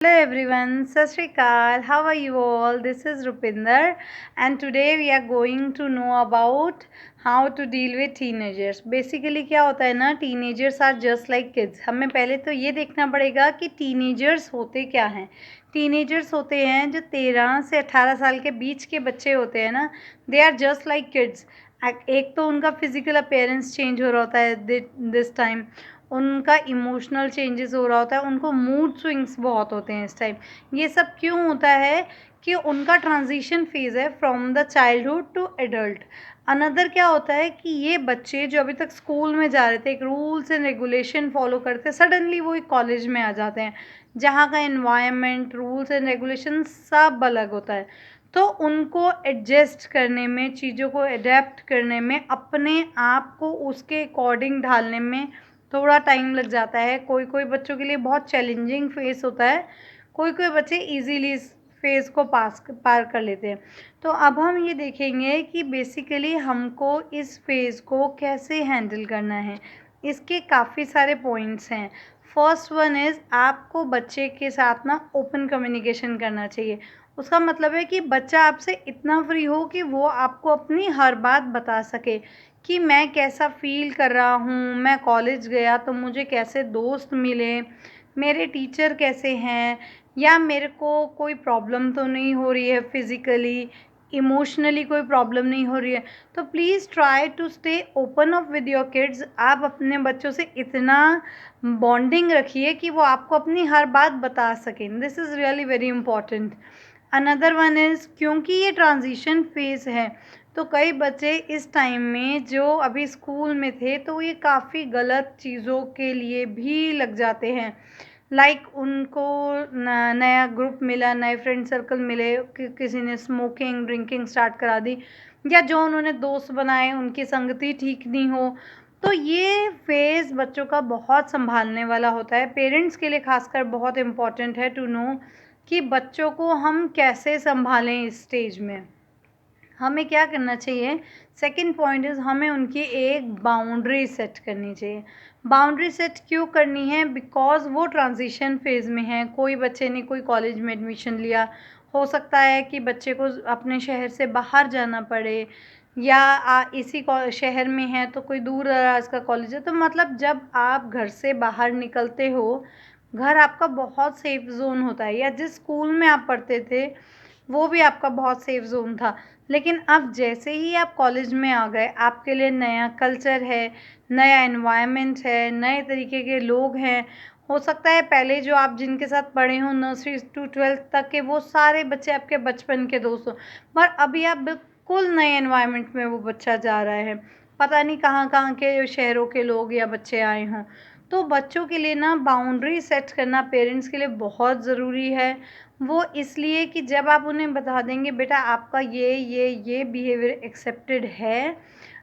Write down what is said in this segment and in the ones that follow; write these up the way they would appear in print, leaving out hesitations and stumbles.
Hello everyone, Sat Shri Akal. How are you all? This is Rupinder and today we are going to know about how to deal with teenagers. Basically क्या होता है ना, teenagers are just like kids. हमें पहले तो ये देखना पड़ेगा कि teenagers होते क्या हैं. टीनेजर्स होते हैं जो 13 से 18 साल के बीच के बच्चे होते हैं ना, they are just like kids. एक तो उनका फिजिकल अपीयरेंस चेंज हो रहा होता है दिस टाइम, उनका इमोशनल चेंजेस हो रहा होता है, उनको मूड स्विंग्स बहुत होते हैं इस टाइम. ये सब क्यों होता है कि उनका ट्रांजिशन फेज़ है from the childhood to adult. Another क्या होता है कि ये बच्चे जो अभी तक स्कूल में जा रहे थे, एक रूल्स एंड रेगुलेशन फॉलो करते, सडनली वो एक कॉलेज में आ जाते हैं जहाँ का एनवायरनमेंट, रूल्स एंड रेगुलेशन सब अलग होता है. तो उनको एडजस्ट करने में, चीज़ों को अडेप्ट करने में, अपने आप को उसके अकॉर्डिंग ढालने में थोड़ा टाइम लग जाता है. कोई कोई बच्चों के लिए बहुत चैलेंजिंग फेस होता है, कोई कोई बच्चे इजीली इस फेज़ को पार कर लेते हैं. तो अब हम ये देखेंगे कि बेसिकली हमको इस फेज़ को कैसे हैंडल करना है. इसके काफ़ी सारे पॉइंट्स हैं. फर्स्ट वन इज़, आपको बच्चे के साथ ना ओपन कम्युनिकेशन करना चाहिए. उसका मतलब है कि बच्चा आपसे इतना फ्री हो कि वो आपको अपनी हर बात बता सके कि मैं कैसा फ़ील कर रहा हूँ, मैं कॉलेज गया तो मुझे कैसे दोस्त मिले, मेरे टीचर कैसे हैं, या मेरे को कोई प्रॉब्लम तो नहीं हो रही है फिज़िकली, इमोशनली कोई प्रॉब्लम नहीं हो रही है. तो please try to stay open up with your kids. आप अपने बच्चों से इतना बॉन्डिंग रखिए कि वो आपको अपनी हर बात बता सकें. This is really very important. Another one is, क्योंकि ये ट्रांजिशन फेज़ है तो कई बच्चे इस टाइम में जो अभी स्कूल में थे तो ये काफ़ी गलत चीज़ों के लिए भी लग जाते हैं. उनको नया ग्रुप मिला, नए फ्रेंड सर्कल मिले, किसी ने स्मोकिंग ड्रिंकिंग स्टार्ट करा दी, या जो उन्होंने दोस्त बनाए उनकी संगति ठीक नहीं हो. तो ये फेज़ बच्चों का बहुत संभालने वाला होता है. पेरेंट्स के लिए खासकर बहुत इम्पॉर्टेंट है टू नो कि बच्चों को हम कैसे संभालें इस स्टेज में. हमें क्या करना चाहिए, सेकंड पॉइंट इज़, हमें उनकी एक बाउंड्री सेट करनी चाहिए. बाउंड्री सेट क्यों करनी है, बिकॉज़ वो ट्रांजिशन फेज़ में हैं. कोई बच्चे ने कोई कॉलेज में एडमिशन लिया, हो सकता है कि बच्चे को अपने शहर से बाहर जाना पड़े, या इसी शहर में है तो कोई दूर दराज का कॉलेज है. तो मतलब जब आप घर से बाहर निकलते हो, घर आपका बहुत सेफ जोन होता है, या जिस स्कूल में आप पढ़ते थे वो भी आपका बहुत सेफ जोन था. लेकिन अब जैसे ही आप कॉलेज में आ गए, आपके लिए नया कल्चर है, नया एनवायरनमेंट है, नए तरीके के लोग हैं. हो सकता है पहले जो आप जिनके साथ पढ़े हों नर्सरी टू 12th तक के, वो सारे बच्चे आपके बचपन के दोस्त हों, पर अभी आप बिल्कुल नए एनवायरनमेंट में वो बच्चा जा रहा है, पता नहीं कहाँ कहाँ के शहरों के लोग या बच्चे आए हों. तो बच्चों के लिए ना बाउंड्री सेट करना पेरेंट्स के लिए बहुत ज़रूरी है. वो इसलिए कि जब आप उन्हें बता देंगे बेटा आपका ये बिहेवियर एक्सेप्टेड है,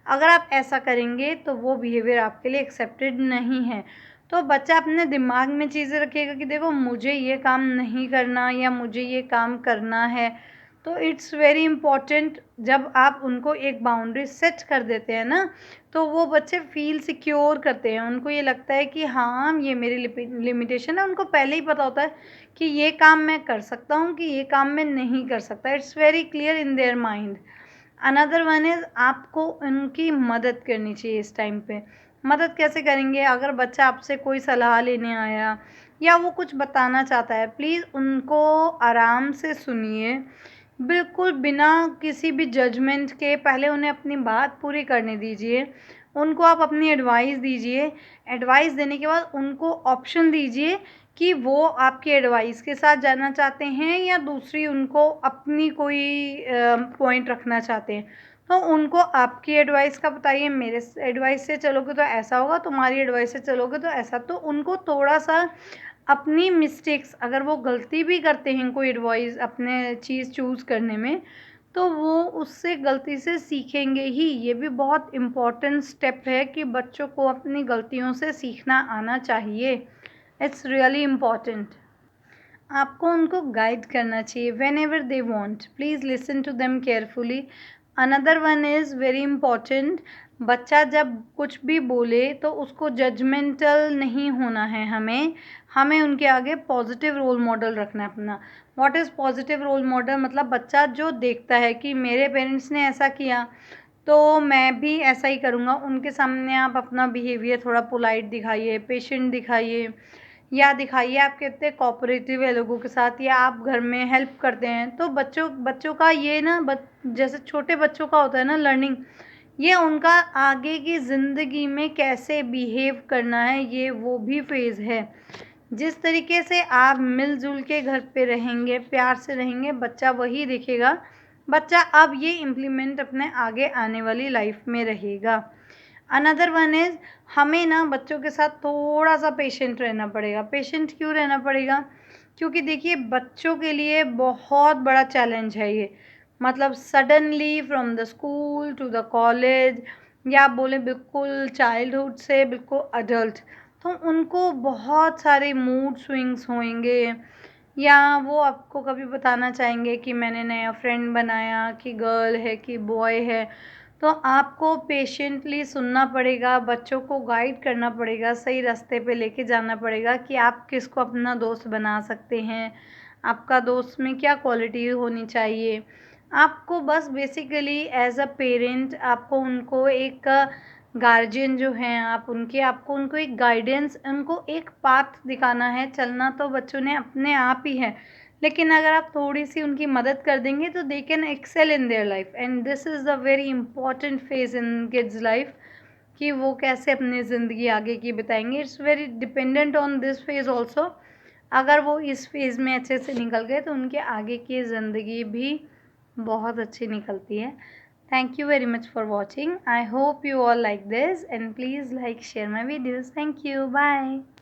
अगर आप ऐसा करेंगे तो वो बिहेवियर आपके लिए एक्सेप्टेड नहीं है. तो बच्चा अपने दिमाग में चीज़ें रखेगा कि देखो मुझे ये काम नहीं करना या मुझे ये काम करना है. तो इट्स वेरी इम्पॉर्टेंट, जब आप उनको एक बाउंड्री सेट कर देते हैं ना, तो वो बच्चे फील सिक्योर करते हैं. उनको ये लगता है कि हाँ ये मेरी लिमिटेशन है. उनको पहले ही पता होता है कि ये काम मैं कर सकता हूँ, कि ये काम मैं नहीं कर सकता. It's very clear in their mind. Another one is, आपको उनकी मदद करनी चाहिए इस टाइम पे. मदद कैसे करेंगे, अगर बच्चा आपसे कोई सलाह लेने आया या वो कुछ बताना चाहता है, प्लीज़ उनको आराम से सुनिए, बिल्कुल बिना किसी भी जजमेंट के. पहले उन्हें अपनी बात पूरी करने दीजिए, उनको आप अपनी एडवाइस दीजिए. एडवाइस देने के बाद उनको ऑप्शन दीजिए कि वो आपकी एडवाइस के साथ जाना चाहते हैं या दूसरी उनको अपनी कोई पॉइंट रखना चाहते हैं. तो उनको आपकी एडवाइस का बताइए, मेरे एडवाइस से चलोगे तो ऐसा होगा, तुम्हारी एडवाइस से चलोगे तो ऐसा. तो उनको थोड़ा सा अपनी मिस्टेक्स, अगर वो गलती भी करते हैं कोई एडवाइस अपने चीज़ चूज़ करने में, तो वो उससे गलती से सीखेंगे ही. ये भी बहुत इम्पॉर्टेंट स्टेप है कि बच्चों को अपनी गलतियों से सीखना आना चाहिए. It's really important. आपको उनको गाइड करना चाहिए whenever they want. Please listen to them carefully. Another one is very important, बच्चा जब कुछ भी बोले तो उसको जजमेंटल नहीं होना है, हमें उनके आगे पॉजिटिव रोल मॉडल रखना है अपना। What is positive role model? मतलब बच्चा जो देखता है कि मेरे पेरेंट्स ने ऐसा किया तो मैं भी ऐसा ही करूँगा, उनके सामने आप अपना बिहेवियर थोड़ा पोलाइट दिखाइए, पेशेंट दिखाइए, या दिखाइए आप कितने कोऑपरेटिव है लोगों के साथ, या आप घर में हेल्प करते हैं। तो बच्चों बच्चों का ये ना जैसे छोटे बच्चों का होता है ना लर्निंग, ये उनका आगे की ज़िंदगी में कैसे बिहेव करना है, ये वो भी फेज़ है। जिस तरीके से आप मिलजुल के घर पे रहेंगे, प्यार से रहेंगे, बच्चा वही दिखेगा। बच्चा अब ये इम्प्लीमेंट अपने आगे आने वाली लाइफ में रहेगा। अनदर वन इज़, हमें ना बच्चों के साथ थोड़ा सा पेशेंट रहना पड़ेगा। पेशेंट क्यों रहना पड़ेगा? क्योंकि देखिए बच्चों के लिए बहुत बड़ा चैलेंज है ये। मतलब suddenly from the school to the college, या आप बोले बिल्कुल चाइल्डहुड से बिल्कुल अडल्ट, तो उनको बहुत सारे मूड स्विंग्स होंगे, या वो आपको कभी बताना चाहेंगे कि मैंने नया फ्रेंड बनाया, कि गर्ल है कि बॉय है। तो आपको पेशेंटली सुनना पड़ेगा, बच्चों को गाइड करना पड़ेगा, सही रास्ते पे लेके जाना पड़ेगा कि आप किसको अपना दोस्त बना सकते हैं, आपका दोस्त में क्या क्वालिटी होनी चाहिए। आपको बस बेसिकली एज अ पेरेंट आपको उनको एक गार्जियन जो हैं आप उनके, आपको उनको एक गाइडेंस, उनको एक पाथ दिखाना है। चलना तो बच्चों ने अपने आप ही है, लेकिन अगर आप थोड़ी सी उनकी मदद कर देंगे तो they can excel in their life, and this is the very important phase in kids life, कि वो कैसे अपनी ज़िंदगी आगे की बिताएंगे। It's very dependent on this phase also. अगर वो इस फेज़ में अच्छे से निकल गए तो उनके आगे की ज़िंदगी भी बहुत अच्छी निकलती है। Thank you very much for watching. I hope you all like this, and please like, share my videos. Thank you. Bye.